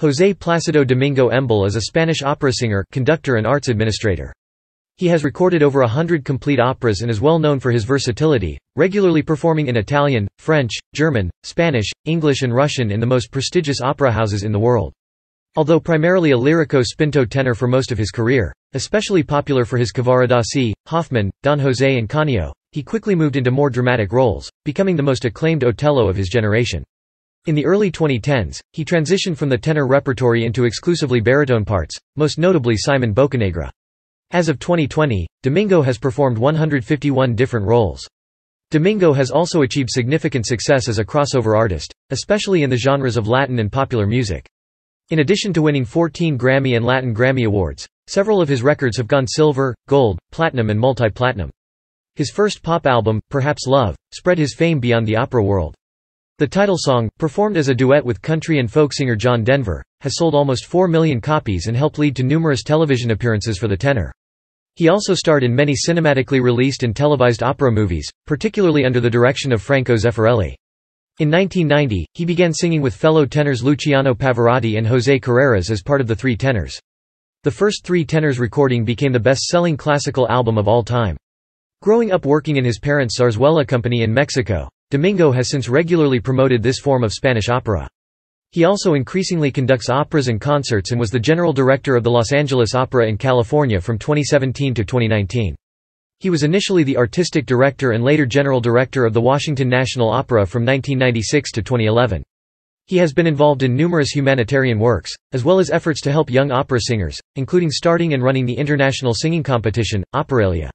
José Plácido Domingo Embil is a Spanish opera singer, conductor and arts administrator. He has recorded over 100 complete operas and is well known for his versatility, regularly performing in Italian, French, German, Spanish, English and Russian in the most prestigious opera houses in the world. Although primarily a lirico-spinto tenor for most of his career, especially popular for his Cavaradossi, Hoffmann, Don José and Canio, he quickly moved into more dramatic roles, becoming the most acclaimed Otello of his generation. In the early 2010s, he transitioned from the tenor repertory into exclusively baritone parts, most notably Simon Boccanegra. As of 2020, Domingo has performed 151 different roles. Domingo has also achieved significant success as a crossover artist, especially in the genres of Latin and popular music. In addition to winning 14 Grammy and Latin Grammy Awards, several of his records have gone silver, gold, platinum and multi-platinum. His first pop album, Perhaps Love, spread his fame beyond the opera world. The title song, performed as a duet with country and folk singer John Denver, has sold almost 4 million copies and helped lead to numerous television appearances for the tenor. He also starred in many cinematically released and televised opera movies, particularly under the direction of Franco Zeffirelli. In 1990, he began singing with fellow tenors Luciano Pavarotti and José Carreras as part of the Three Tenors. The first Three Tenors recording became the best-selling classical album of all time. Growing up working in his parents' zarzuela company in Mexico, Domingo has since regularly promoted this form of Spanish opera. He also increasingly conducts operas and concerts and was the general director of the Los Angeles Opera in California from 2017 to 2019. He was initially the artistic director and later general director of the Washington National Opera from 1996 to 2011. He has been involved in numerous humanitarian works, as well as efforts to help young opera singers, including starting and running the international singing competition, Operalia.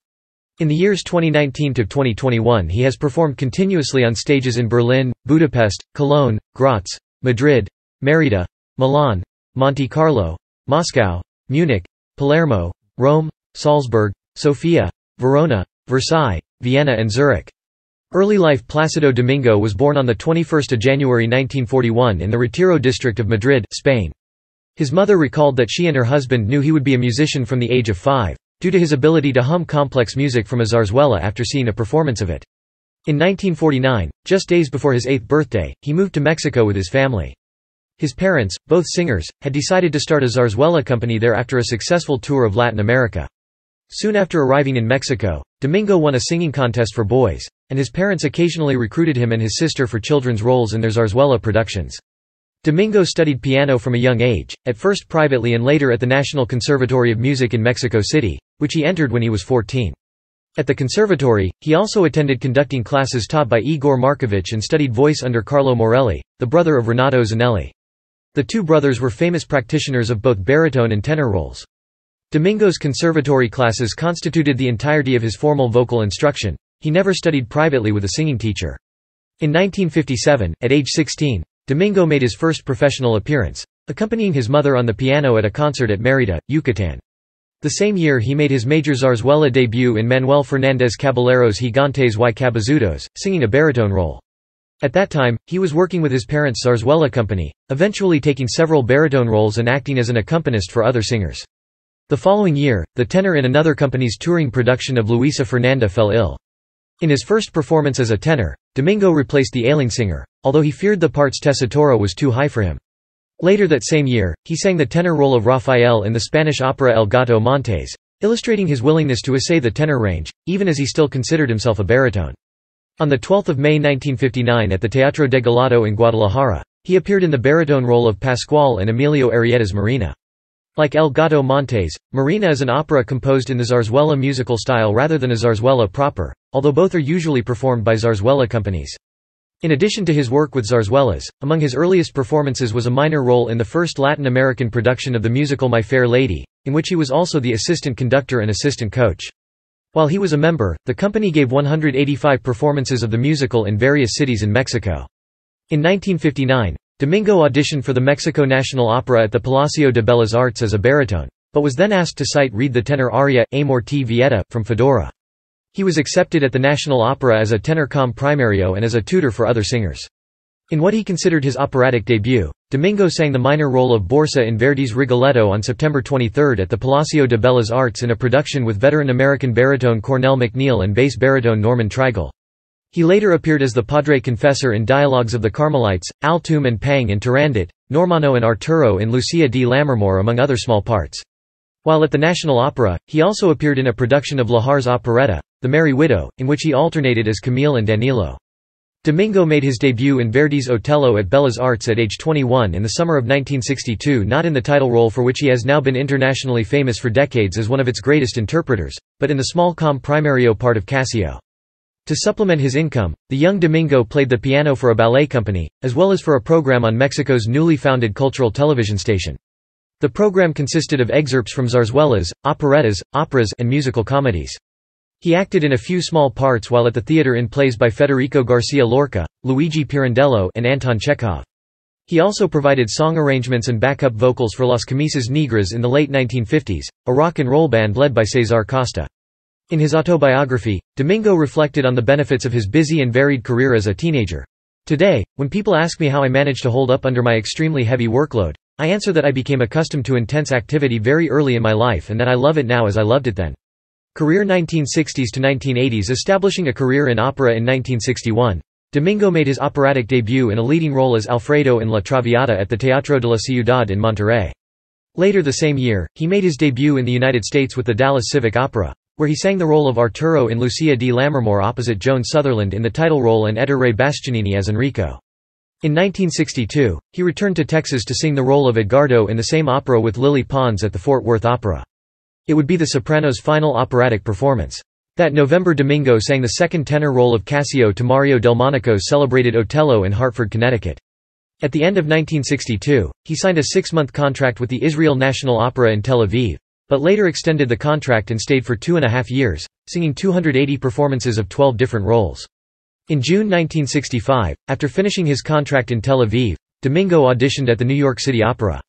In the years 2019 to 2021 he has performed continuously on stages in Berlin, Budapest, Cologne, Graz, Madrid, Mérida, Milan, Monte Carlo, Moscow, Munich, Palermo, Rome, Salzburg, Sofia, Verona, Versailles, Vienna and Zurich. Early life Placido Domingo was born on 21 January 1941 in the Retiro district of Madrid, Spain. His mother recalled that she and her husband knew he would be a musician from the age of 5. Due to his ability to hum complex music from a zarzuela after seeing a performance of it. In 1949, just days before his 8th birthday, he moved to Mexico with his family. His parents, both singers, had decided to start a zarzuela company there after a successful tour of Latin America. Soon after arriving in Mexico, Domingo won a singing contest for boys, and his parents occasionally recruited him and his sister for children's roles in their zarzuela productions. Domingo studied piano from a young age, at first privately and later at the National Conservatory of Music in Mexico City, which he entered when he was 14. At the conservatory, he also attended conducting classes taught by Igor Markovich and studied voice under Carlo Morelli, the brother of Renato Zanelli. The two brothers were famous practitioners of both baritone and tenor roles. Domingo's conservatory classes constituted the entirety of his formal vocal instruction. He never studied privately with a singing teacher. In 1957, at age 16, Domingo made his first professional appearance, accompanying his mother on the piano at a concert at Mérida, Yucatan. The same year he made his major zarzuela debut in Manuel Fernández Caballero's Gigantes y Cabezudos, singing a baritone role. At that time, he was working with his parents' zarzuela company, eventually taking several baritone roles and acting as an accompanist for other singers. The following year, the tenor in another company's touring production of Luisa Fernanda fell ill. In his first performance as a tenor, Domingo replaced the ailing singer, although he feared the part's tessitura was too high for him. Later that same year, he sang the tenor role of Rafael in the Spanish opera El Gato Montes, illustrating his willingness to essay the tenor range, even as he still considered himself a baritone. On 12 May 1959 at the Teatro de Gallardo in Guadalajara, he appeared in the baritone role of Pascual in Emilio Arrieta's Marina. Like El Gato Montes, Marina is an opera composed in the zarzuela musical style rather than a zarzuela proper, although both are usually performed by zarzuela companies. In addition to his work with zarzuelas, among his earliest performances was a minor role in the first Latin American production of the musical My Fair Lady, in which he was also the assistant conductor and assistant coach. While he was a member, the company gave 185 performances of the musical in various cities in Mexico. In 1959, Domingo auditioned for the Mexico National Opera at the Palacio de Bellas Artes as a baritone, but was then asked to cite Read the tenor aria, Amor ti Vieta, from Fedora. He was accepted at the National Opera as a tenor com primario and as a tutor for other singers. In what he considered his operatic debut, Domingo sang the minor role of Borsa in Verdi's Rigoletto on September 23 at the Palacio de Bellas Artes in a production with veteran American baritone Cornell McNeil and bass baritone Norman Treigle. He later appeared as the Padre Confessor in Dialogues of the Carmelites, Altum and Pang in Turandot, Normanno and Arturo in Lucia di Lammermoor among other small parts. While at the National Opera, he also appeared in a production of Lahar's operetta, The Merry Widow, in which he alternated as Camille and Danilo. Domingo made his debut in Verdi's Otello at Bella's Arts at age 21 in the summer of 1962, not in the title role for which he has now been internationally famous for decades as one of its greatest interpreters, but in the small comprimario part of Cassio. To supplement his income, the young Domingo played the piano for a ballet company, as well as for a program on Mexico's newly founded cultural television station. The program consisted of excerpts from zarzuelas, operettas, operas, and musical comedies. He acted in a few small parts while at the theater in plays by Federico Garcia Lorca, Luigi Pirandello, and Anton Chekhov. He also provided song arrangements and backup vocals for Las Camisas Negras in the late 1950s, a rock and roll band led by Cesar Costa. In his autobiography, Domingo reflected on the benefits of his busy and varied career as a teenager. Today, when people ask me how I managed to hold up under my extremely heavy workload, I answer that I became accustomed to intense activity very early in my life and that I love it now as I loved it then. Career 1960s to 1980s. Establishing a career in opera in 1961, Domingo made his operatic debut in a leading role as Alfredo in La Traviata at the Teatro de la Ciudad in Monterrey. Later the same year, he made his debut in the United States with the Dallas Civic Opera, where he sang the role of Arturo in Lucia di Lammermoor opposite Joan Sutherland in the title role and Ettore Bastianini as Enrico. In 1962, he returned to Texas to sing the role of Edgardo in the same opera with Lily Pons at the Fort Worth Opera. It would be the soprano's final operatic performance. That November, Domingo sang the second tenor role of Cassio to Mario Delmonico's celebrated Otello in Hartford, Connecticut. At the end of 1962, he signed a 6-month contract with the Israel National Opera in Tel Aviv, but later extended the contract and stayed for 2.5 years, singing 280 performances of 12 different roles. In June 1965, after finishing his contract in Tel Aviv, Domingo auditioned at the New York City Opera.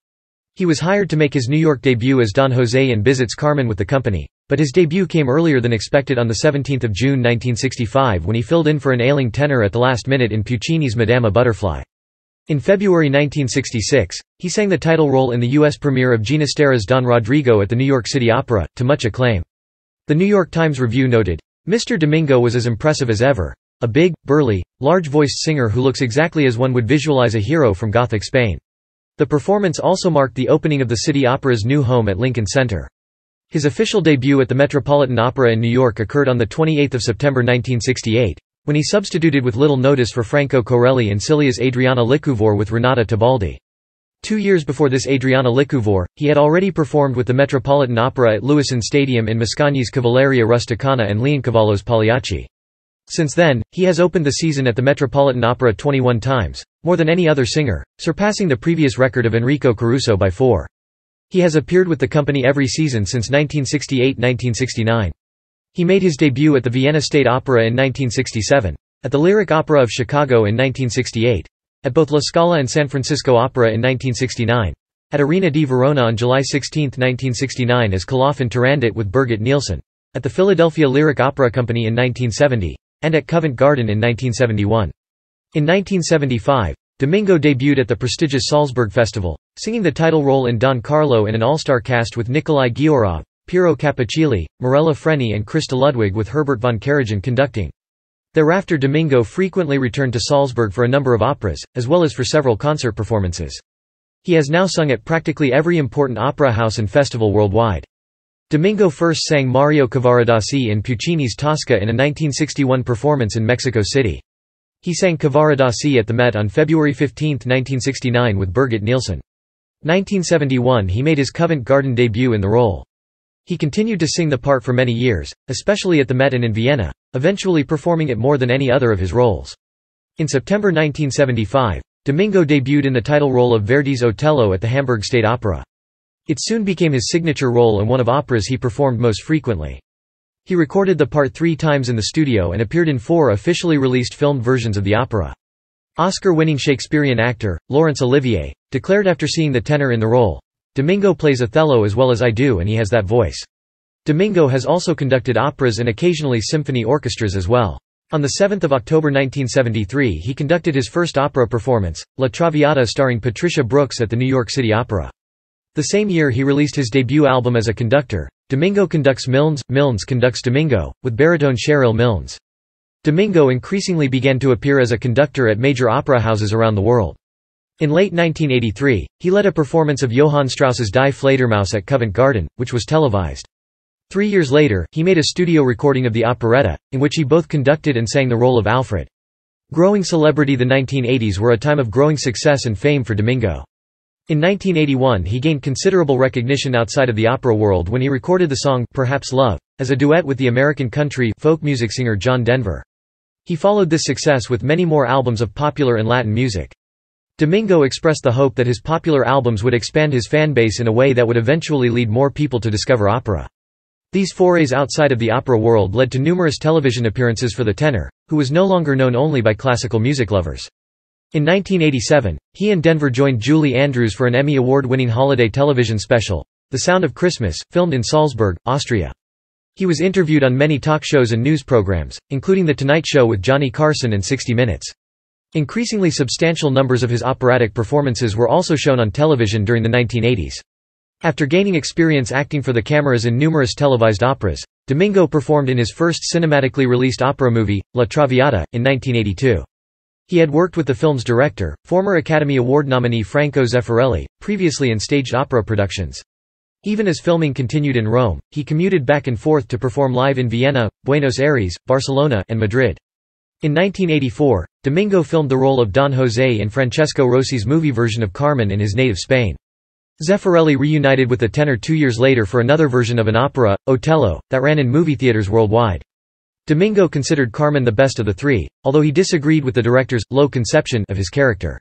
He was hired to make his New York debut as Don José in Bizet's Carmen with the company, but his debut came earlier than expected on 17 June 1965 when he filled in for an ailing tenor at the last minute in Puccini's Madama Butterfly. In February 1966, he sang the title role in the U.S. premiere of Ginastera's Don Rodrigo at the New York City Opera, to much acclaim. The New York Times Review noted, "Mr. Domingo was as impressive as ever, a big, burly, large-voiced singer who looks exactly as one would visualize a hero from Gothic Spain." The performance also marked the opening of the City Opera's new home at Lincoln Center. His official debut at the Metropolitan Opera in New York occurred on 28 September 1968, when he substituted with little notice for Franco Corelli in Cilia's Adriana Licuvor with Renata Tebaldi. 2 years before this Adriana Licuvor, he had already performed with the Metropolitan Opera at Lewisohn Stadium in Mascagni's Cavalleria Rusticana and Leoncavallo's Pagliacci. Since then, he has opened the season at the Metropolitan Opera 21 times, more than any other singer, surpassing the previous record of Enrico Caruso by 4. He has appeared with the company every season since 1968–1969. He made his debut at the Vienna State Opera in 1967, at the Lyric Opera of Chicago in 1968, at both La Scala and San Francisco Opera in 1969, at Arena di Verona on July 16, 1969 as Koloff in Turandot with Birgit Nielsen, at the Philadelphia Lyric Opera Company in 1970, and at Covent Garden in 1971. In 1975, Domingo debuted at the prestigious Salzburg Festival, singing the title role in Don Carlo in an all-star cast with Nikolai Giorov, Piero Cappuccilli, Morella Freni and Christa Ludwig with Herbert von Karajan conducting. Thereafter Domingo frequently returned to Salzburg for a number of operas, as well as for several concert performances. He has now sung at practically every important opera house and festival worldwide. Domingo first sang Mario Cavaradossi in Puccini's Tosca in a 1961 performance in Mexico City. He sang Cavaradossi at the Met on February 15, 1969 with Birgit Nielsen. 1971 he made his Covent Garden debut in the role. He continued to sing the part for many years, especially at the Met and in Vienna, eventually performing it more than any other of his roles. In September 1975, Domingo debuted in the title role of Verdi's Otello at the Hamburg State Opera. It soon became his signature role and one of operas he performed most frequently. He recorded the part 3 times in the studio and appeared in 4 officially released filmed versions of the opera. Oscar-winning Shakespearean actor, Laurence Olivier, declared after seeing the tenor in the role, "Domingo plays Othello as well as I do and he has that voice." Domingo has also conducted operas and occasionally symphony orchestras as well. On 7 October 1973 he conducted his first opera performance, La Traviata starring Patricia Brooks at the New York City Opera. The same year he released his debut album as a conductor, Domingo Conducts Milnes, Milnes Conducts Domingo, with baritone Cheryl Milnes. Domingo increasingly began to appear as a conductor at major opera houses around the world. In late 1983, he led a performance of Johann Strauss's Die Fledermaus at Covent Garden, which was televised. 3 years later, he made a studio recording of the operetta, in which he both conducted and sang the role of Alfred. Growing celebrity. The 1980s were a time of growing success and fame for Domingo. In 1981 he gained considerable recognition outside of the opera world when he recorded the song Perhaps Love as a duet with the American country folk music singer John Denver. He followed this success with many more albums of popular and Latin music. Domingo expressed the hope that his popular albums would expand his fan base in a way that would eventually lead more people to discover opera. These forays outside of the opera world led to numerous television appearances for the tenor, who was no longer known only by classical music lovers. In 1987, he and Denver joined Julie Andrews for an Emmy Award-winning holiday television special, The Sound of Christmas, filmed in Salzburg, Austria. He was interviewed on many talk shows and news programs, including The Tonight Show with Johnny Carson and 60 Minutes. Increasingly substantial numbers of his operatic performances were also shown on television during the 1980s. After gaining experience acting for the cameras in numerous televised operas, Domingo performed in his first cinematically released opera movie, La Traviata, in 1982. He had worked with the film's director, former Academy Award nominee Franco Zeffirelli, previously in staged opera productions. Even as filming continued in Rome, he commuted back and forth to perform live in Vienna, Buenos Aires, Barcelona, and Madrid. In 1984, Domingo filmed the role of Don José in Francesco Rossi's movie version of Carmen in his native Spain. Zeffirelli reunited with the tenor 2 years later for another version of an opera, Otello, that ran in movie theaters worldwide. Domingo considered Carmen the best of the three, although he disagreed with the director's low conception of his character.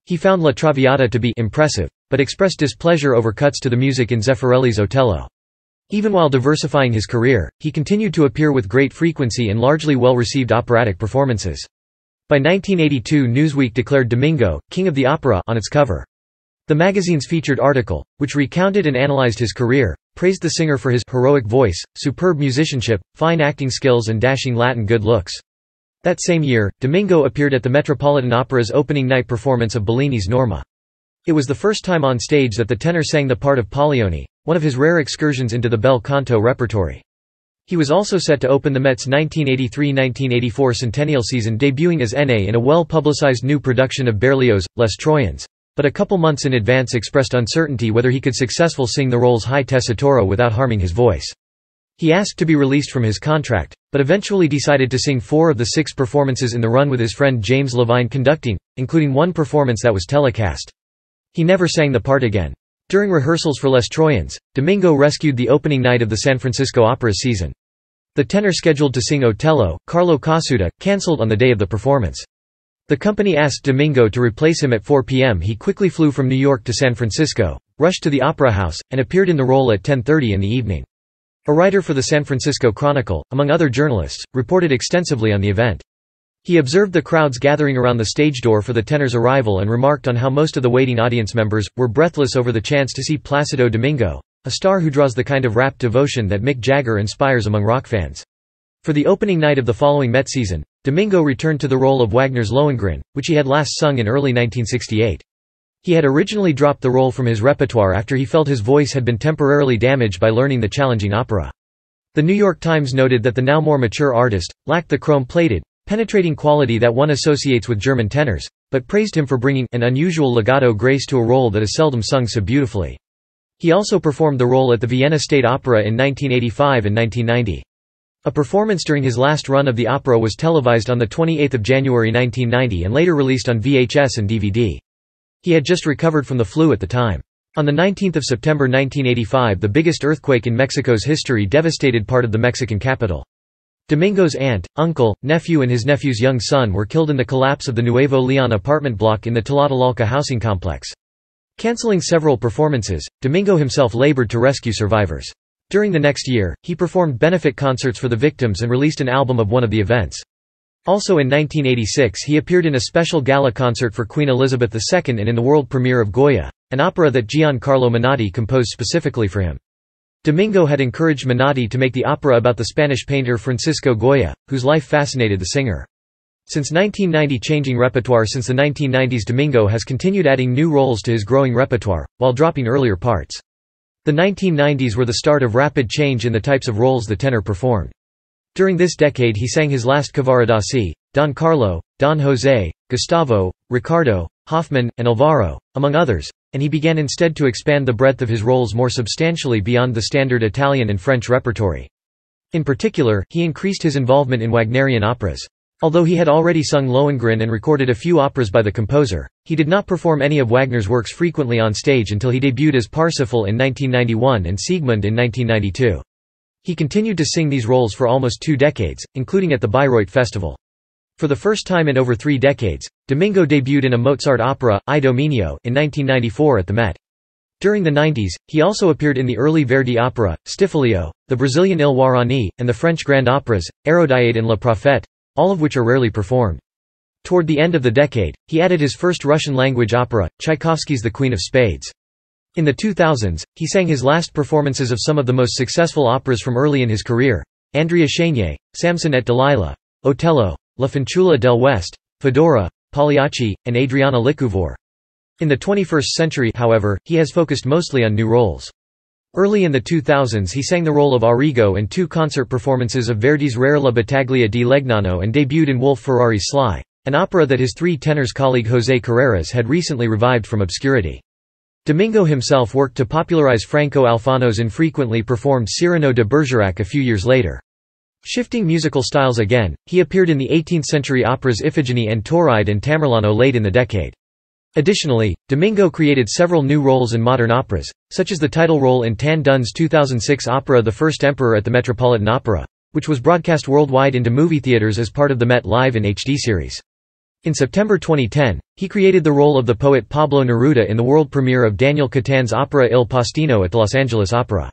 He found La Traviata to be impressive, but expressed displeasure over cuts to the music in Zeffirelli's Otello. Even while diversifying his career, he continued to appear with great frequency in largely well-received operatic performances. By 1982, Newsweek declared Domingo King of the Opera on its cover. The magazine's featured article, which recounted and analyzed his career, praised the singer for his heroic voice, superb musicianship, fine acting skills and dashing Latin good looks. That same year, Domingo appeared at the Metropolitan Opera's opening night performance of Bellini's Norma. It was the first time on stage that the tenor sang the part of Paglioni, one of his rare excursions into the bel canto repertory. He was also set to open the Met's 1983–1984 centennial season, debuting as N.A. in a well-publicized new production of Berlioz's Les Troyens, but a couple months in advance expressed uncertainty whether he could successfully sing the role's high tessitura without harming his voice. He asked to be released from his contract, but eventually decided to sing 4 of the 6 performances in the run with his friend James Levine conducting, including one performance that was telecast. He never sang the part again. During rehearsals for Les Troyens, Domingo rescued the opening night of the San Francisco Opera's season. The tenor scheduled to sing Otello, Carlo Casuta, cancelled on the day of the performance. The company asked Domingo to replace him at 4 p.m. He quickly flew from New York to San Francisco, rushed to the Opera House, and appeared in the role at 10:30 in the evening. A writer for the San Francisco Chronicle, among other journalists, reported extensively on the event. He observed the crowds gathering around the stage door for the tenor's arrival and remarked on how most of the waiting audience members were breathless over the chance to see Placido Domingo, a star who draws the kind of rapt devotion that Mick Jagger inspires among rock fans. For the opening night of the following Met season, Domingo returned to the role of Wagner's Lohengrin, which he had last sung in early 1968. He had originally dropped the role from his repertoire after he felt his voice had been temporarily damaged by learning the challenging opera. The New York Times noted that the now more mature artist lacked the chrome-plated, penetrating quality that one associates with German tenors, but praised him for bringing an unusual legato grace to a role that is seldom sung so beautifully. He also performed the role at the Vienna State Opera in 1985 and 1990. A performance during his last run of the opera was televised on 28 January 1990 and later released on VHS and DVD. He had just recovered from the flu at the time. On 19 September 1985, the biggest earthquake in Mexico's history devastated part of the Mexican capital. Domingo's aunt, uncle, nephew and his nephew's young son were killed in the collapse of the Nuevo Leon apartment block in the Tlatelolco housing complex. Canceling several performances, Domingo himself labored to rescue survivors. During the next year, he performed benefit concerts for the victims and released an album of one of the events. Also in 1986 he appeared in a special gala concert for Queen Elizabeth II and in the world premiere of Goya, an opera that Giancarlo Menotti composed specifically for him. Domingo had encouraged Menotti to make the opera about the Spanish painter Francisco Goya, whose life fascinated the singer. Since 1990, changing repertoire. Since the 1990s, Domingo has continued adding new roles to his growing repertoire, while dropping earlier parts. The 1990s were the start of rapid change in the types of roles the tenor performed. During this decade he sang his last Cavaradossi, Don Carlo, Don José, Gustavo, Ricardo, Hoffmann, and Alvaro, among others, and he began instead to expand the breadth of his roles more substantially beyond the standard Italian and French repertory. In particular, he increased his involvement in Wagnerian operas. Although he had already sung Lohengrin and recorded a few operas by the composer, he did not perform any of Wagner's works frequently on stage until he debuted as Parsifal in 1991 and Siegmund in 1992. He continued to sing these roles for almost 2 decades, including at the Bayreuth Festival. For the first time in over 3 decades, Domingo debuted in a Mozart opera, I Dominio, in 1994 at the Met. During the 90s, he also appeared in the early Verdi opera, Stifilio, the Brazilian Il Guarani, and the French grand operas, Héroïde and Le Prophète, all of which are rarely performed. Toward the end of the decade, he added his first Russian-language opera, Tchaikovsky's The Queen of Spades. In the 2000s, he sang his last performances of some of the most successful operas from early in his career, Andrea Chenier, Samson et Delilah, Otello, La Fanciulla del West, Fedora, Pagliacci, and Adriana Licuvor. In the 21st century, however, he has focused mostly on new roles. Early in the 2000s he sang the role of Arrigo in 2 concert performances of Verdi's Rare La Battaglia di Legnano and debuted in Wolf Ferrari's Sly, an opera that his 3 tenors colleague José Carreras had recently revived from obscurity. Domingo himself worked to popularize Franco Alfano's infrequently performed Cyrano de Bergerac a few years later. Shifting musical styles again, he appeared in the 18th-century operas Iphigenie and Tauride and Tamerlano late in the decade. Additionally, Domingo created several new roles in modern operas, such as the title role in Tan Dun's 2006 opera The First Emperor at the Metropolitan Opera, which was broadcast worldwide into movie theaters as part of the Met Live in HD series. In September 2010, he created the role of the poet Pablo Neruda in the world premiere of Daniel Catan's opera Il Postino at the Los Angeles Opera.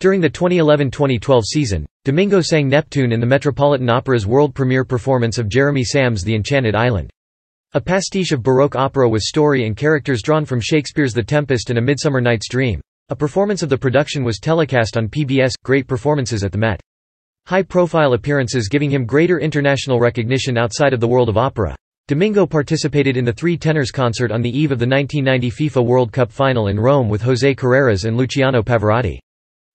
During the 2011-2012 season, Domingo sang Neptune in the Metropolitan Opera's world premiere performance of Jeremy Sam's The Enchanted Island. A pastiche of Baroque opera with story and characters drawn from Shakespeare's The Tempest and A Midsummer Night's Dream. A performance of the production was telecast on PBS. Great performances at the Met. High-profile appearances giving him greater international recognition outside of the world of opera. Domingo participated in the 3 Tenors concert on the eve of the 1990 FIFA World Cup final in Rome with José Carreras and Luciano Pavarotti.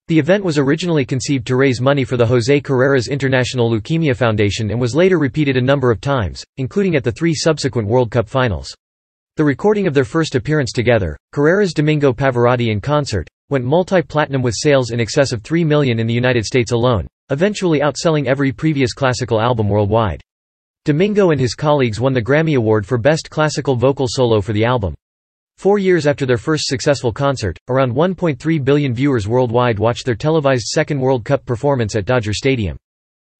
The event was originally conceived to raise money for the José Carreras International Leukemia Foundation and was later repeated a number of times, including at the 3 subsequent World Cup finals. The recording of their first appearance together, Carreras-Domingo Pavarotti in concert, went multi-platinum with sales in excess of 3 million in the United States alone, eventually outselling every previous classical album worldwide. Domingo and his colleagues won the Grammy Award for Best Classical Vocal Solo for the album. 4 years after their first successful concert, around 1.3 billion viewers worldwide watched their televised second World Cup performance at Dodger Stadium.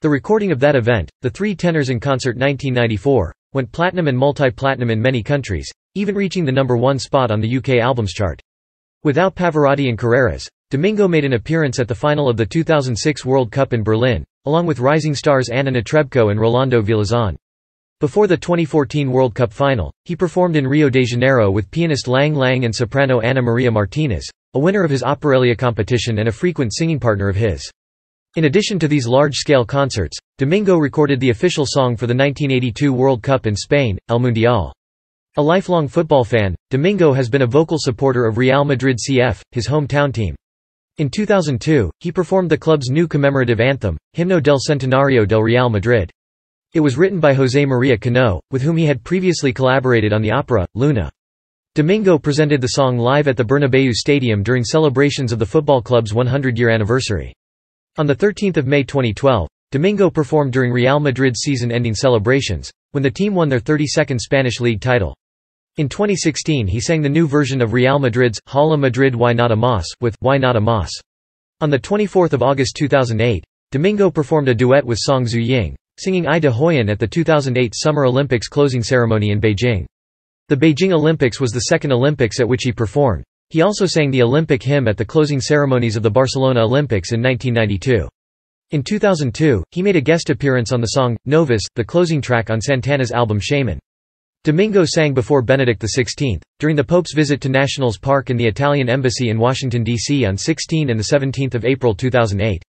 The recording of that event, the 3 Tenors in Concert 1994, went platinum and multi-platinum in many countries, even reaching the #1 spot on the UK albums chart. Without Pavarotti and Carreras, Domingo made an appearance at the final of the 2006 World Cup in Berlin, along with rising stars Anna Netrebko and Rolando Villazon. Before the 2014 World Cup final, he performed in Rio de Janeiro with pianist Lang Lang and soprano Ana Maria Martinez, a winner of his Operalia competition and a frequent singing partner of his. In addition to these large-scale concerts, Domingo recorded the official song for the 1982 World Cup in Spain, El Mundial. A lifelong football fan, Domingo has been a vocal supporter of Real Madrid CF, his hometown team. In 2002, he performed the club's new commemorative anthem, Himno del Centenario del Real Madrid. It was written by José María Cano, with whom he had previously collaborated on the opera, Luna. Domingo presented the song live at the Bernabéu Stadium during celebrations of the football club's 100-year anniversary. On 13 May 2012, Domingo performed during Real Madrid's season-ending celebrations, when the team won their 32nd Spanish League title. In 2016 he sang the new version of Real Madrid's Hala Madrid Y Nada Más with Why Not a Mas. On 24 August 2008, Domingo performed a duet with Song Zhu Ying, singing I De Hoyan at the 2008 Summer Olympics closing ceremony in Beijing. The Beijing Olympics was the second Olympics at which he performed. He also sang the Olympic hymn at the closing ceremonies of the Barcelona Olympics in 1992. In 2002, he made a guest appearance on the song, Novus, the closing track on Santana's album Shaman. Domingo sang before Benedict XVI, during the Pope's visit to Nationals Park and the Italian Embassy in Washington, D.C. on 16 and 17 April 2008.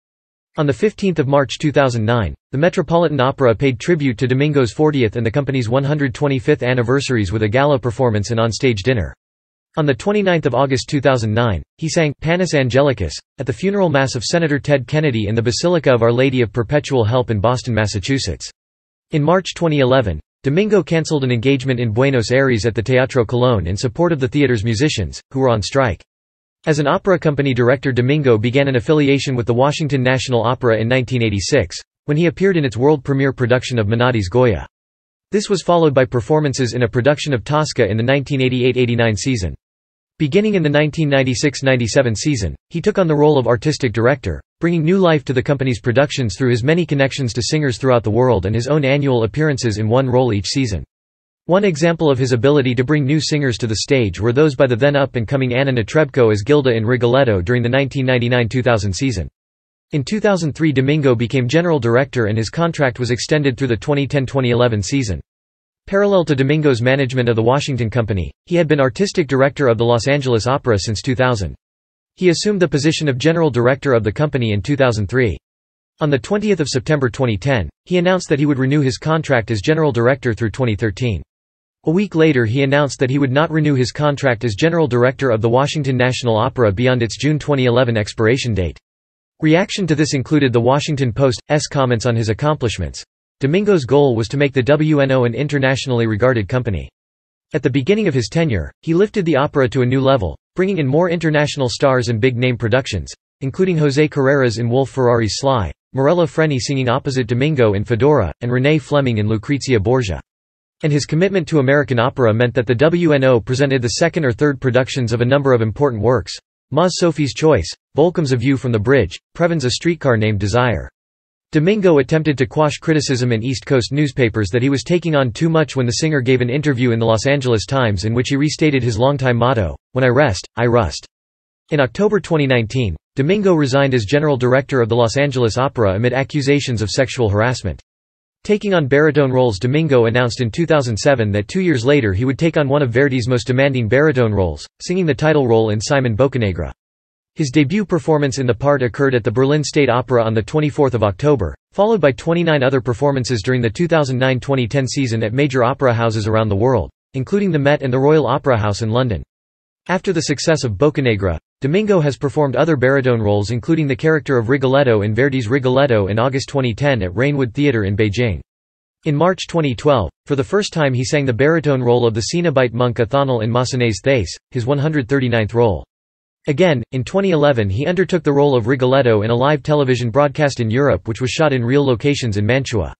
On 15 March 2009, the Metropolitan Opera paid tribute to Domingo's 40th and the company's 125th anniversaries with a gala performance and on-stage dinner. On 29 August 2009, he sang Panis Angelicus at the funeral mass of Senator Ted Kennedy in the Basilica of Our Lady of Perpetual Help in Boston, Massachusetts. In March 2011, Domingo canceled an engagement in Buenos Aires at the Teatro Colón in support of the theater's musicians, who were on strike. As an opera company director, Domingo began an affiliation with the Washington National Opera in 1986, when he appeared in its world premiere production of Menotti's Goya. This was followed by performances in a production of Tosca in the 1988–89 season. Beginning in the 1996–97 season, he took on the role of artistic director, bringing new life to the company's productions through his many connections to singers throughout the world and his own annual appearances in one role each season. One example of his ability to bring new singers to the stage were those by the then up-and-coming Anna Netrebko as Gilda in Rigoletto during the 1999–2000 season. In 2003, Domingo became general director and his contract was extended through the 2010–2011 season. Parallel to Domingo's management of the Washington Company, he had been artistic director of the Los Angeles Opera since 2000. He assumed the position of general director of the company in 2003. On 20 September 2010, he announced that he would renew his contract as general director through 2013. A week later, he announced that he would not renew his contract as general director of the Washington National Opera beyond its June 2011 expiration date. Reaction to this included the Washington Post's comments on his accomplishments. Domingo's goal was to make the WNO an internationally regarded company. At the beginning of his tenure, he lifted the opera to a new level, bringing in more international stars and big-name productions, including José Carreras in Wolf Ferrari's Sly, Morella Freni singing opposite Domingo in Fedora, and Renée Fleming in Lucrezia Borgia. And his commitment to American opera meant that the WNO presented the second or third productions of a number of important works: Ma's Sophie's Choice, Bolcom's A View from the Bridge, Previn's A Streetcar Named Desire. Domingo attempted to quash criticism in East Coast newspapers that he was taking on too much when the singer gave an interview in the Los Angeles Times in which he restated his longtime motto, "When I rest, I rust." In October 2019, Domingo resigned as general director of the Los Angeles Opera amid accusations of sexual harassment. Taking on baritone roles, Domingo announced in 2007 that 2 years later he would take on one of Verdi's most demanding baritone roles, singing the title role in Simon Boccanegra. His debut performance in the part occurred at the Berlin State Opera on 24 October, followed by 29 other performances during the 2009–2010 season at major opera houses around the world, including the Met and the Royal Opera House in London. After the success of Boccanegra, Domingo has performed other baritone roles, including the character of Rigoletto in Verdi's Rigoletto in August 2010 at Rainwood Theatre in Beijing. In March 2012, for the first time he sang the baritone role of the Cenobite monk Athanael in Massenet's Thais, his 139th role. Again, in 2011 he undertook the role of Rigoletto in a live television broadcast in Europe which was shot in real locations in Mantua.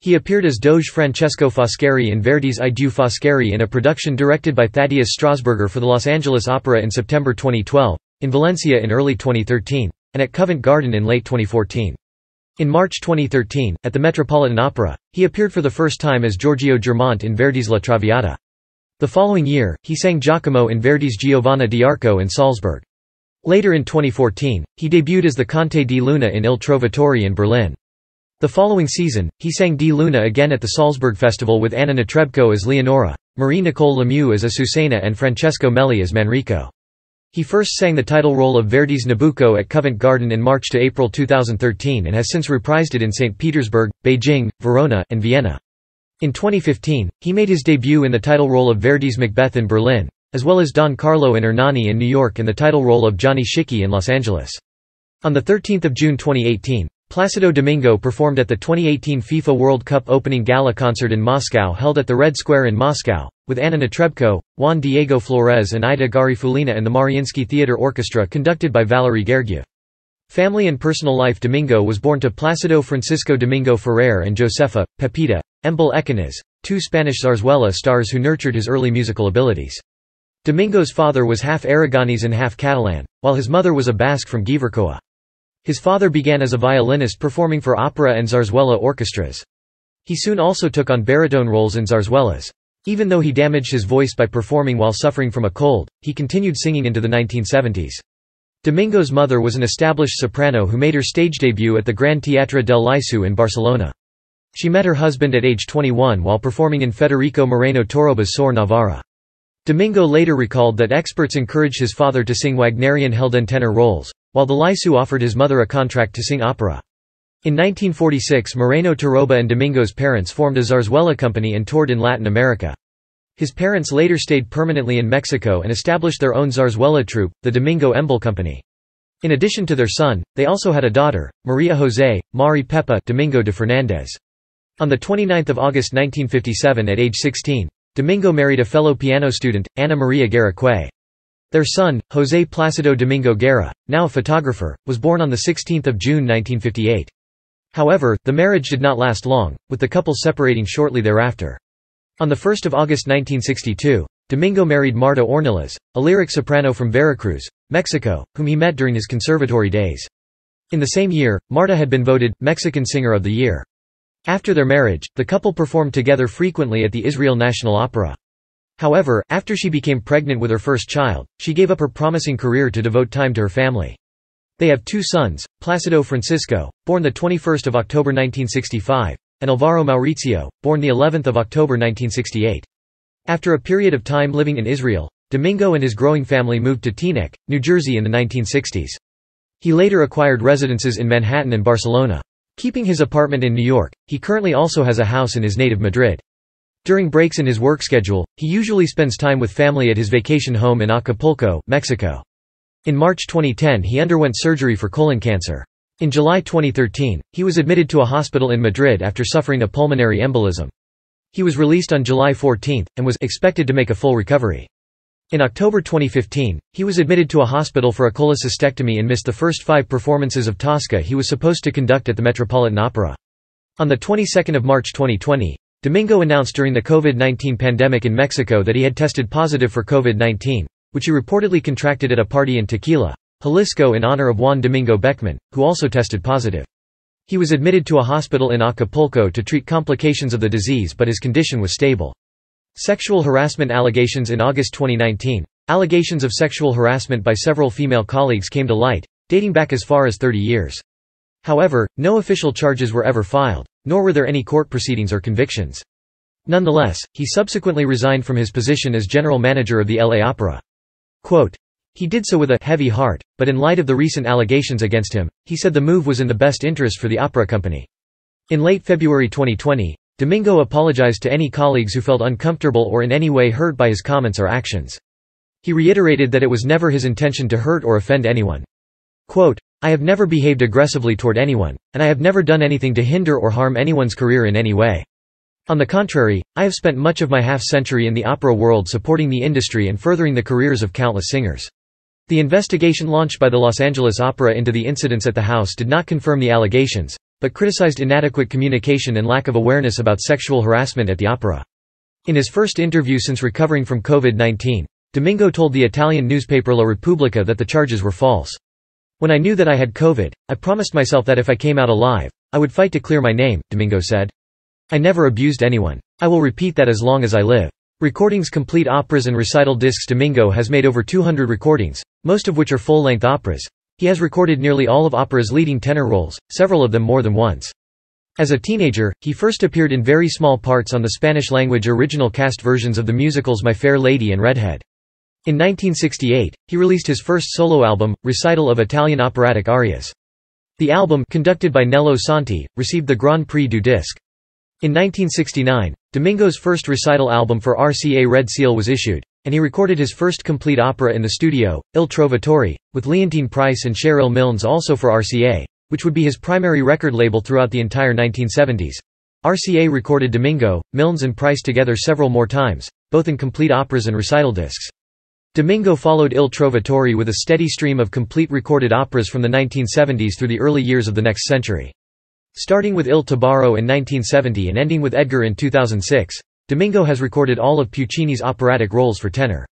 He appeared as Doge Francesco Foscari in Verdi's I Due Foscari in a production directed by Thaddeus Strasburger for the Los Angeles Opera in September 2012, in Valencia in early 2013, and at Covent Garden in late 2014. In March 2013, at the Metropolitan Opera, he appeared for the first time as Giorgio Germont in Verdi's La Traviata. The following year, he sang Giacomo in Verdi's Giovanna d'Arco in Salzburg. Later in 2014, he debuted as the Conte di Luna in Il Trovatore in Berlin. The following season, he sang Di Luna again at the Salzburg Festival with Anna Netrebko as Leonora, Marie-Nicole Lemieux as Azucena and Francesco Melli as Manrico. He first sang the title role of Verdi's Nabucco at Covent Garden in March to April 2013 and has since reprised it in St. Petersburg, Beijing, Verona, and Vienna. In 2015, he made his debut in the title role of Verdi's Macbeth in Berlin, as well as Don Carlo in Hernani in New York and the title role of Johnny Schicchi in Los Angeles. On 13 June 2018, Placido Domingo performed at the 2018 FIFA World Cup opening gala concert in Moscow held at the Red Square in Moscow, with Anna Netrebko, Juan Diego Flores and Ida Garifulina and the Mariinsky Theatre Orchestra conducted by Valery Gergiev. Family and personal life. Domingo was born to Placido Francisco Domingo Ferrer and Josefa, Pepita, Embil Ecanes, two Spanish zarzuela stars who nurtured his early musical abilities. Domingo's father was half Aragonese and half Catalan, while his mother was a Basque from Gipuzkoa. His father began as a violinist performing for opera and zarzuela orchestras. He soon also took on baritone roles in zarzuelas. Even though he damaged his voice by performing while suffering from a cold, he continued singing into the 1970s. Domingo's mother was an established soprano who made her stage debut at the Gran Teatre del Liceu in Barcelona. She met her husband at age 21 while performing in Federico Moreno Torroba's Sor Navarra. Domingo later recalled that experts encouraged his father to sing Wagnerian Helden tenor roles, while the Liceu offered his mother a contract to sing opera. In 1946, Moreno Torroba and Domingo's parents formed a zarzuela company and toured in Latin America. His parents later stayed permanently in Mexico and established their own zarzuela troupe, the Domingo Embil Company. In addition to their son, they also had a daughter, Maria José, Mari Pepa Domingo de Fernández. On 29 August 1957 at age 16, Domingo married a fellow piano student, Ana Maria Guerra Quay. Their son, José Plácido Domingo Guerra, now a photographer, was born on 16 June 1958. However, the marriage did not last long, with the couple separating shortly thereafter. On 1 August 1962, Domingo married Marta Ornelas, a lyric soprano from Veracruz, Mexico, whom he met during his conservatory days. In the same year, Marta had been voted Mexican Singer of the Year. After their marriage, the couple performed together frequently at the Israel National Opera. However, after she became pregnant with her first child, she gave up her promising career to devote time to her family. They have two sons, Placido Francisco, born 21 October 1965, and Alvaro Mauricio, born the 11th of October 1968. After a period of time living in Israel, Domingo and his growing family moved to Teaneck, New Jersey in the 1960s. He later acquired residences in Manhattan and Barcelona. Keeping his apartment in New York, he currently also has a house in his native Madrid. During breaks in his work schedule, he usually spends time with family at his vacation home in Acapulco, Mexico. In March 2010 he underwent surgery for colon cancer. In July 2013, he was admitted to a hospital in Madrid after suffering a pulmonary embolism. He was released on July 14, and was expected to make a full recovery. In October 2015, he was admitted to a hospital for a cholecystectomy and missed the first 5 performances of Tosca he was supposed to conduct at the Metropolitan Opera. On the 22nd of March 2020, Domingo announced during the COVID-19 pandemic in Mexico that he had tested positive for COVID-19, which he reportedly contracted at a party in Tequila, Jalisco in honor of Juan Domingo Beckman, who also tested positive. He was admitted to a hospital in Acapulco to treat complications of the disease, but his condition was stable. Sexual harassment allegations. In August 2019, allegations of sexual harassment by several female colleagues came to light, dating back as far as 30 years. However, no official charges were ever filed, nor were there any court proceedings or convictions. Nonetheless, he subsequently resigned from his position as general manager of the LA Opera. Quote, "He did so with a heavy heart, but in light of the recent allegations against him, he said the move was in the best interest for the opera company." In late February 2020, Domingo apologized to any colleagues who felt uncomfortable or in any way hurt by his comments or actions. He reiterated that it was never his intention to hurt or offend anyone. Quote, "I have never behaved aggressively toward anyone, and I have never done anything to hinder or harm anyone's career in any way. On the contrary, I have spent much of my half-century in the opera world supporting the industry and furthering the careers of countless singers." The investigation launched by the Los Angeles Opera into the incidents at the house did not confirm the allegations, but criticized inadequate communication and lack of awareness about sexual harassment at the opera. In his first interview since recovering from COVID-19, Domingo told the Italian newspaper La Repubblica that the charges were false. "When I knew that I had COVID, I promised myself that if I came out alive, I would fight to clear my name," Domingo said. "I never abused anyone. I will repeat that as long as I live." Recordings. Complete operas and recital discs. Domingo has made over 200 recordings, most of which are full-length operas. He has recorded nearly all of opera's leading tenor roles, several of them more than once. As a teenager, he first appeared in very small parts on the Spanish-language original cast versions of the musicals My Fair Lady and Redhead. In 1968, he released his first solo album, Recital of Italian Operatic Arias. The album, conducted by Nello Santi, received the Grand Prix du Disque. In 1969, Domingo's first recital album for RCA Red Seal was issued, and he recorded his first complete opera in the studio, Il Trovatore, with Leontine Price and Cheryl Milnes also for RCA, which would be his primary record label throughout the entire 1970s. RCA recorded Domingo, Milnes and Price together several more times, both in complete operas and recital discs. Domingo followed Il Trovatore with a steady stream of complete recorded operas from the 1970s through the early years of the next century. Starting with Il Tabarro in 1970 and ending with Edgar in 2006, Domingo has recorded all of Puccini's operatic roles for tenor.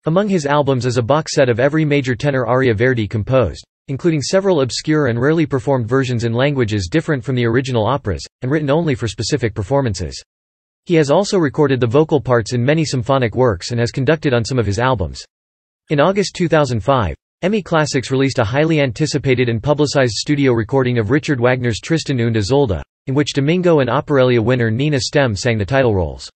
Among his albums is a box set of every major tenor aria Verdi composed, including several obscure and rarely performed versions in languages different from the original operas, and written only for specific performances. He has also recorded the vocal parts in many symphonic works and has conducted on some of his albums. In August 2005, EMI Classics released a highly anticipated and publicized studio recording of Richard Wagner's Tristan und Isolde, in which Domingo and Operalia winner Nina Stem sang the title roles.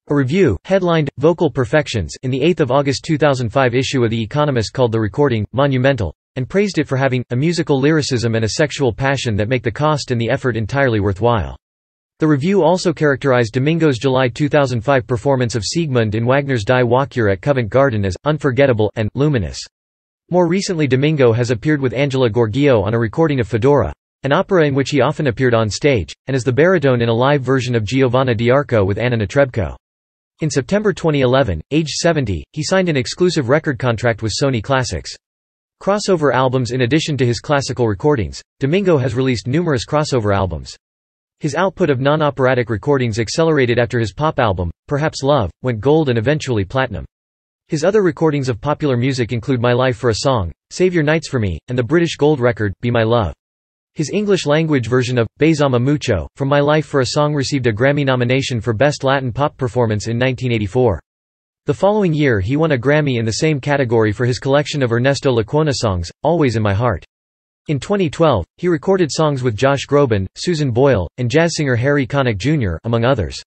A review, headlined, Vocal Perfections, in the 8th of August 2005 issue of The Economist called the recording, monumental, and praised it for having, a musical lyricism and a sexual passion that make the cost and the effort entirely worthwhile. The review also characterized Domingo's July 2005 performance of Siegmund in Wagner's Die Walküre at Covent Garden as unforgettable and luminous. More recently, Domingo has appeared with Angela Gorgio on a recording of Fedora, an opera in which he often appeared on stage, and as the baritone in a live version of Giovanna d'Arco with Anna Netrebko. In September 2011, aged 70, he signed an exclusive record contract with Sony Classics. Crossover albums. In addition to his classical recordings, Domingo has released numerous crossover albums. His output of non-operatic recordings accelerated after his pop album, Perhaps Love, went gold and eventually platinum. His other recordings of popular music include My Life for a Song, Save Your Nights for Me, and the British gold record, Be My Love. His English-language version of Besame Mucho, From My Life for a Song received a Grammy nomination for Best Latin Pop Performance in 1984. The following year he won a Grammy in the same category for his collection of Ernesto Lecuona songs, Always in My Heart. In 2012, he recorded songs with Josh Groban, Susan Boyle, and jazz singer Harry Connick Jr., among others.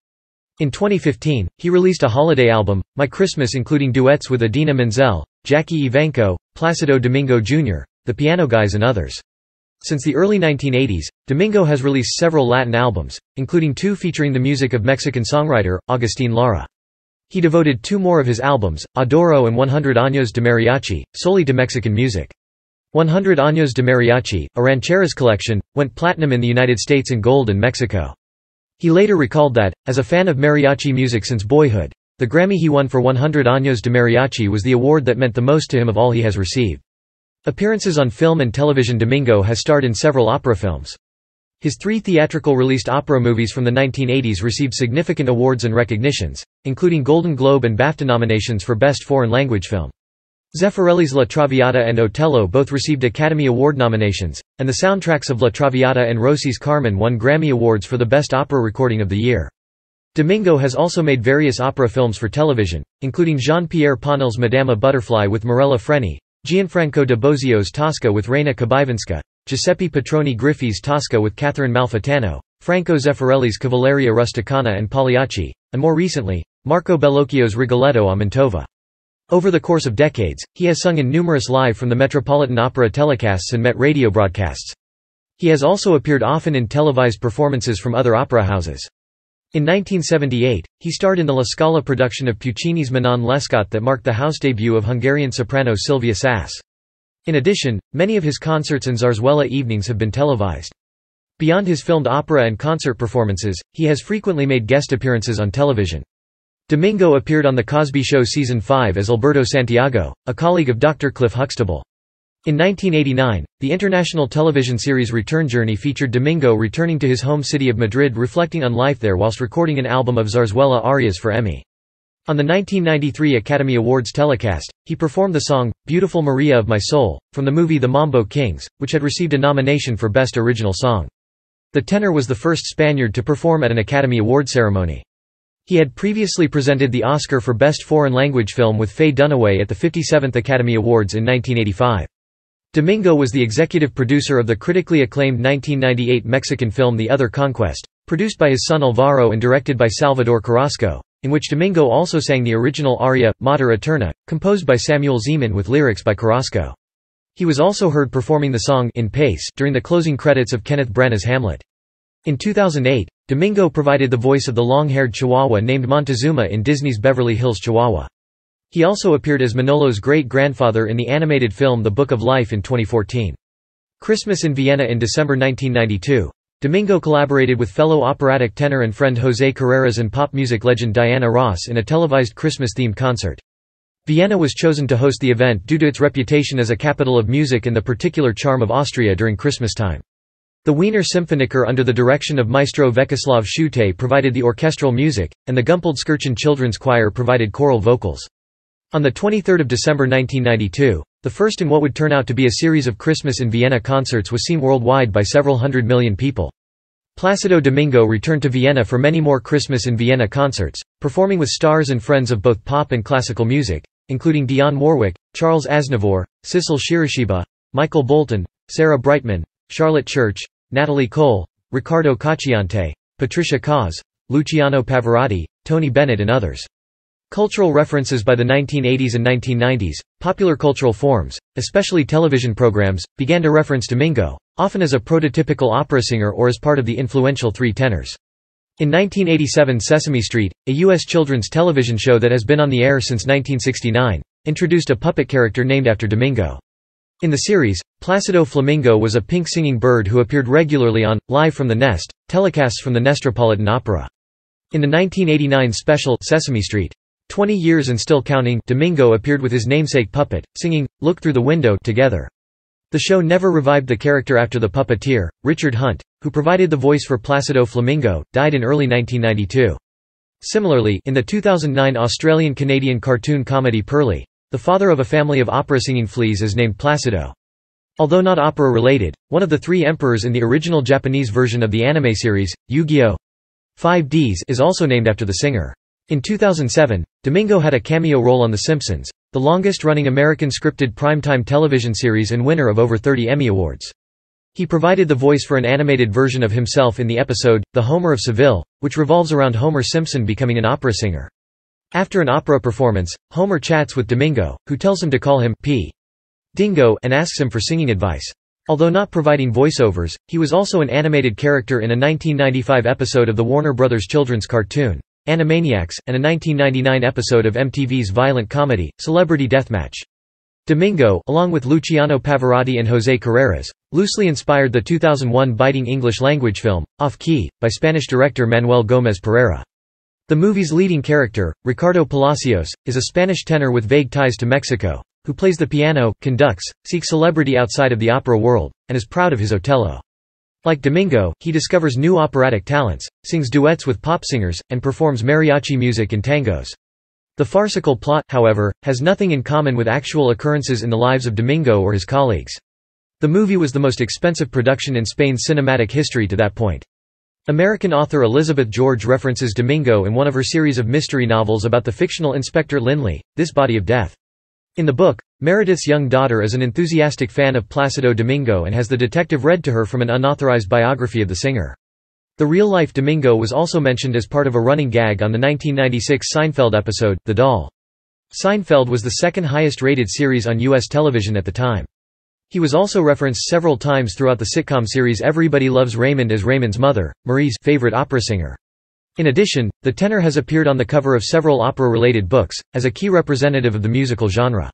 In 2015, he released a holiday album, My Christmas, including duets with Idina Menzel, Jackie Evancho, Placido Domingo Jr., The Piano Guys and others. Since the early 1980s, Domingo has released several Latin albums, including 2 featuring the music of Mexican songwriter, Agustín Lara. He devoted 2 more of his albums, Adoro and 100 Años de Mariachi, solely to Mexican music. 100 Años de Mariachi, a rancheras collection, went platinum in the United States and gold in Mexico. He later recalled that, as a fan of mariachi music since boyhood, the Grammy he won for 100 Años de Mariachi was the award that meant the most to him of all he has received. Appearances on film and television. Domingo has starred in several opera films. His 3 theatrical released opera movies from the 1980s received significant awards and recognitions, including Golden Globe and BAFTA nominations for Best Foreign Language Film. Zeffirelli's La Traviata and Otello both received Academy Award nominations, and the soundtracks of La Traviata and Rossi's Carmen won Grammy Awards for the Best Opera Recording of the Year. Domingo has also made various opera films for television, including Jean-Pierre Ponel's Madama Butterfly with Morella Freni, Gianfranco de Bozio's Tosca with Reina Kabivanska, Giuseppe Petroni Griffi's Tosca with Catherine Malfitano, Franco Zeffirelli's Cavalleria Rusticana and Pagliacci, and more recently, Marco Bellocchio's Rigoletto a Mantova. Over the course of decades, he has sung in numerous live from the Metropolitan Opera telecasts and Met radio broadcasts. He has also appeared often in televised performances from other opera houses. In 1978, he starred in the La Scala production of Puccini's Manon Lescaut that marked the house debut of Hungarian soprano Sylvia Sass. In addition, many of his concerts and Zarzuela evenings have been televised. Beyond his filmed opera and concert performances, he has frequently made guest appearances on television. Domingo appeared on The Cosby Show Season 5 as Alberto Santiago, a colleague of Dr. Cliff Huxtable. In 1989, the international television series Return Journey featured Domingo returning to his home city of Madrid, reflecting on life there whilst recording an album of Zarzuela arias for Emmy. On the 1993 Academy Awards telecast, he performed the song, Beautiful Maria of My Soul, from the movie The Mambo Kings, which had received a nomination for Best Original Song. The tenor was the first Spaniard to perform at an Academy Award ceremony. He had previously presented the Oscar for Best Foreign Language Film with Faye Dunaway at the 57th Academy Awards in 1985. Domingo was the executive producer of the critically acclaimed 1998 Mexican film The Other Conquest, produced by his son Alvaro and directed by Salvador Carrasco, in which Domingo also sang the original aria, Mater Eterna, composed by Samuel Zeman with lyrics by Carrasco. He was also heard performing the song In Pace during the closing credits of Kenneth Branagh's Hamlet. In 2008, Domingo provided the voice of the long-haired Chihuahua named Montezuma in Disney's Beverly Hills Chihuahua. He also appeared as Manolo's great-grandfather in the animated film The Book of Life in 2014. Christmas in Vienna in December 1992. Domingo collaborated with fellow operatic tenor and friend José Carreras and pop music legend Diana Ross in a televised Christmas-themed concert. Vienna was chosen to host the event due to its reputation as a capital of music and the particular charm of Austria during Christmas time. The Wiener Symphoniker under the direction of Maestro Vyacheslav Schutte provided the orchestral music, and the Gumpelskirchen Children's Choir provided choral vocals. On 23 December 1992, the first in what would turn out to be a series of Christmas in Vienna concerts was seen worldwide by several hundred million people. Placido Domingo returned to Vienna for many more Christmas in Vienna concerts, performing with stars and friends of both pop and classical music, including Dionne Warwick, Charles Aznavour, Cecil Shirishiba, Michael Bolton, Sarah Brightman, Charlotte Church, Natalie Cole, Riccardo Cacciante, Patricia Cause, Luciano Pavarotti, Tony Bennett and others. Cultural references by the 1980s and 1990s, popular cultural forms, especially television programs, began to reference Domingo, often as a prototypical opera singer or as part of the influential Three Tenors. In 1987, Sesame Street, a U.S. children's television show that has been on the air since 1969, introduced a puppet character named after Domingo. In the series, Placido Flamingo was a pink singing bird who appeared regularly on Live from the Nest, telecasts from the Nestropolitan Opera. In the 1989 special Sesame Street, 20 Years and Still Counting, Domingo appeared with his namesake puppet, singing Look Through the Window together. The show never revived the character after the puppeteer, Richard Hunt, who provided the voice for Placido Flamingo, died in early 1992. Similarly, in the 2009 Australian-Canadian cartoon comedy Pearly, the father of a family of opera-singing fleas is named Placido. Although not opera-related, one of the three emperors in the original Japanese version of the anime series, Yu-Gi-Oh! 5Ds, is also named after the singer. In 2007, Domingo had a cameo role on The Simpsons, the longest-running American scripted primetime television series and winner of over 30 Emmy Awards. He provided the voice for an animated version of himself in the episode, The Homer of Seville, which revolves around Homer Simpson becoming an opera singer. After an opera performance, Homer chats with Domingo, who tells him to call him P. Dingo and asks him for singing advice. Although not providing voiceovers, he was also an animated character in a 1995 episode of the Warner Brothers children's cartoon, Animaniacs, and a 1999 episode of MTV's violent comedy, Celebrity Deathmatch. Domingo, along with Luciano Pavarotti and José Carreras, loosely inspired the 2001 biting English-language film, Off Key, by Spanish director Manuel Gómez Pereira. The movie's leading character, Ricardo Palacios, is a Spanish tenor with vague ties to Mexico, who plays the piano, conducts, seeks celebrity outside of the opera world, and is proud of his Otello. Like Domingo, he discovers new operatic talents, sings duets with pop singers, and performs mariachi music and tangos. The farcical plot, however, has nothing in common with actual occurrences in the lives of Domingo or his colleagues. The movie was the most expensive production in Spain's cinematic history to that point. American author Elizabeth George references Domingo in one of her series of mystery novels about the fictional Inspector Linley, This Body of Death. In the book, Meredith's young daughter is an enthusiastic fan of Placido Domingo and has the detective read to her from an unauthorized biography of the singer. The real-life Domingo was also mentioned as part of a running gag on the 1996 Seinfeld episode, The Doll. Seinfeld was the second highest-rated series on U.S. television at the time. He was also referenced several times throughout the sitcom series Everybody Loves Raymond as Raymond's mother, Marie's favorite opera singer. In addition, the tenor has appeared on the cover of several opera-related books, as a key representative of the musical genre.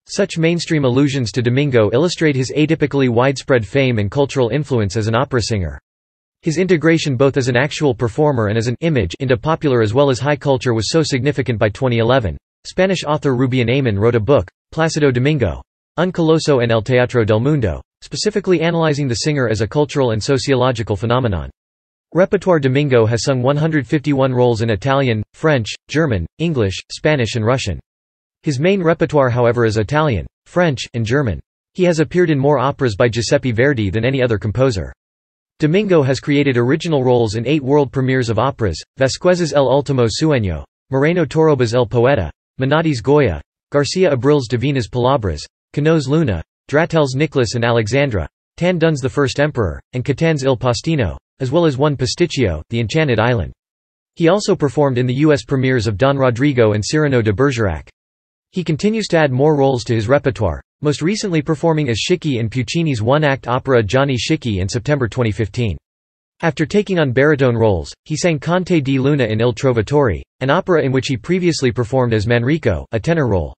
Such mainstream allusions to Domingo illustrate his atypically widespread fame and cultural influence as an opera singer. His integration both as an actual performer and as an image into popular as well as high culture was so significant. By 2011, Spanish author Rubian Aymon wrote a book, Placido Domingo, Un Coloso en el Teatro del Mundo, specifically analyzing the singer as a cultural and sociological phenomenon. Repertoire Domingo has sung 151 roles in Italian, French, German, English, Spanish and Russian. His main repertoire however is Italian, French, and German. He has appeared in more operas by Giuseppe Verdi than any other composer. Domingo has created original roles in 8 world premieres of operas, Vasquez's El Último Sueño, Moreno Torroba's El Poeta, Menotti's Goya, Garcia Abril's Divinas Palabras, Cano's Luna, Dratel's Nicholas and Alexandra, Tan Dun's The First Emperor, and Catan's Il Postino, as well as one Pasticcio, The Enchanted Island. He also performed in the U.S. premieres of Don Rodrigo and Cyrano de Bergerac. He continues to add more roles to his repertoire, most recently performing as Schicchi in Puccini's one-act opera Gianni Schicchi in September 2015. After taking on baritone roles, he sang Conte di Luna in Il Trovatore, an opera in which he previously performed as Manrico, a tenor role.